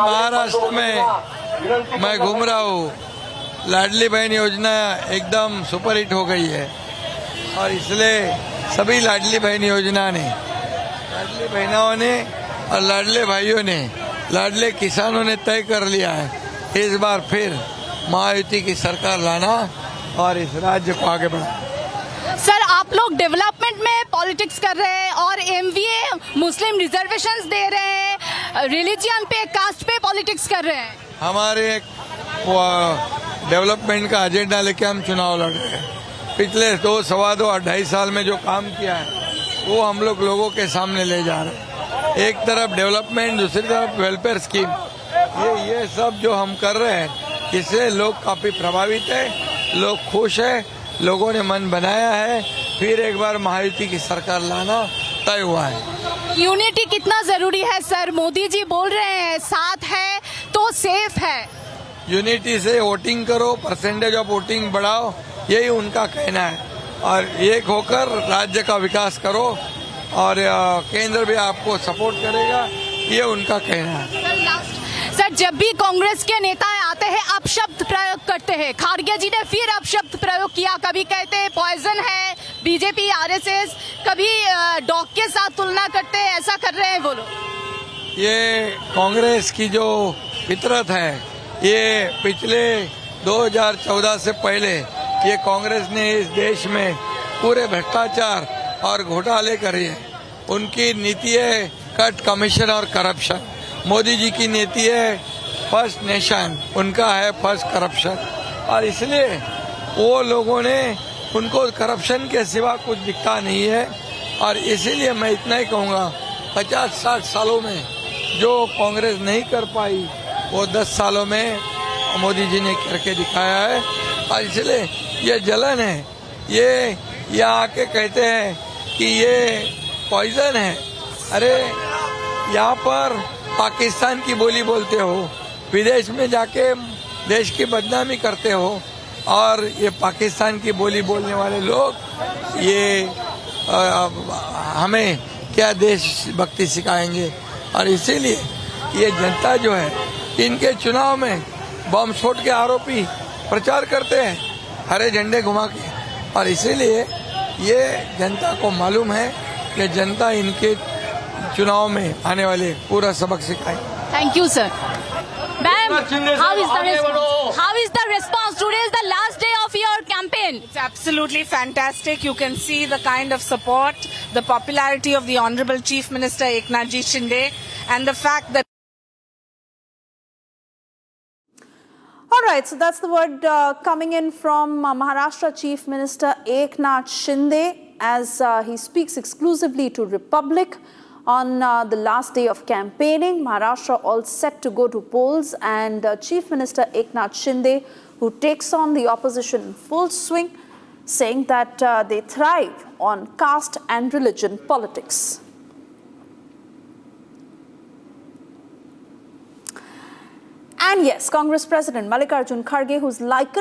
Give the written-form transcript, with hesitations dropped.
महाराष्ट्र में मैं घूम रहा हूँ, लाडली बहन योजना एकदम सुपरहिट हो गई है और इसलिए सभी लाडली बहन योजना ने, लाडली बहनों ने और लाडले भाइयों ने, लाडले किसानों ने तय कर लिया है इस बार फिर महायुति की सरकार लाना और इस राज्य को आगे बढ़ाना। सर, आप लोग डेवलपमेंट में पॉलिटिक्स कर रहे हैं और एमवीए मुस्लिम रिजर्वेशंस दे रहे हैं, रिलीजियन पे, कास्ट पे पॉलिटिक्स कर रहे हैं। हमारे एक डेवलपमेंट का एजेंडा लेके हम चुनाव लड़ रहे हैं। पिछले 2, सवा 2 और 2.5 साल में जो काम किया है वो हम लोग लोगों के सामने ले जा रहे हैं। एक तरफ डेवलपमेंट, दूसरी तरफ वेलफेयर स्कीम, ये सब जो हम कर रहे हैं इससे लोग काफी प्रभावित है, लोग खुश है, लोगों ने मन बनाया है। फिर एक बार महायुति की सरकार लाना तय हुआ है। यूनिटी कितना जरूरी है सर? मोदी जी बोल रहे हैं साथ है तो सेफ है। यूनिटी से वोटिंग करो, परसेंटेज ऑफ वोटिंग बढ़ाओ, यही उनका कहना है और एक होकर राज्य का विकास करो और केंद्र भी आपको सपोर्ट करेगा, ये उनका कहना है। सर, जब भी कांग्रेस के नेता आते हैं अपशब्द प्रयोग करते हैं। खारगे जी ने फिर अपशब्द प्रयोग किया, कभी कहते हैं पॉइजन है बीजेपी आरएसएस, कभी डॉग के साथ तुलना करते हैं, ऐसा कर रहे हैं वो लोग। ये कांग्रेस की जो फितरत है, ये पिछले 2014 से पहले ये कांग्रेस ने इस देश में पूरे भ्रष्टाचार और घोटाले करे हैं। उनकी नीति है कट कमीशन और करप्शन। मोदी जी की नीति है फर्स्ट नेशन, उनका है फर्स्ट करप्शन और इसलिए वो लोगों ने, उनको करप्शन के सिवा कुछ दिखता नहीं है और इसीलिए मैं इतना ही कहूँगा 50-60 सालों में जो कांग्रेस नहीं कर पाई वो 10 सालों में मोदी जी ने करके दिखाया है और इसलिए ये जलन है। ये आके कहते हैं कि ये पॉइजन है। अरे यहाँ पर पाकिस्तान की बोली बोलते हो, विदेश में जाके देश की बदनामी करते हो और ये पाकिस्तान की बोली बोलने वाले लोग ये हमें क्या देशभक्ति सिखाएंगे। और इसीलिए ये जनता जो है इनके चुनाव में बम स्फोट के आरोपी प्रचार करते हैं हरे झंडे घुमा के और इसीलिए ये जनता को मालूम है कि जनता इनके चुनाव में आने वाले पूरा सबक सिखाए। Thank you, sir. Ma'am, how is the response? Today is the last day of your campaign. It's absolutely fantastic. You can see the kind of support, the popularity of the Honorable Chief Minister Eknath Shinde, and the fact that. All right, so that's the word coming in from Maharashtra Chief Minister Eknath Shinde as he speaks exclusively to Republic on the last day of campaigning. Maharashtra all set to go to polls and Chief Minister Eknath Shinde, who takes on the opposition in full swing, saying that they thrive on caste and religion politics. And yes, Congress President Mallikarjun Kharge, who's likened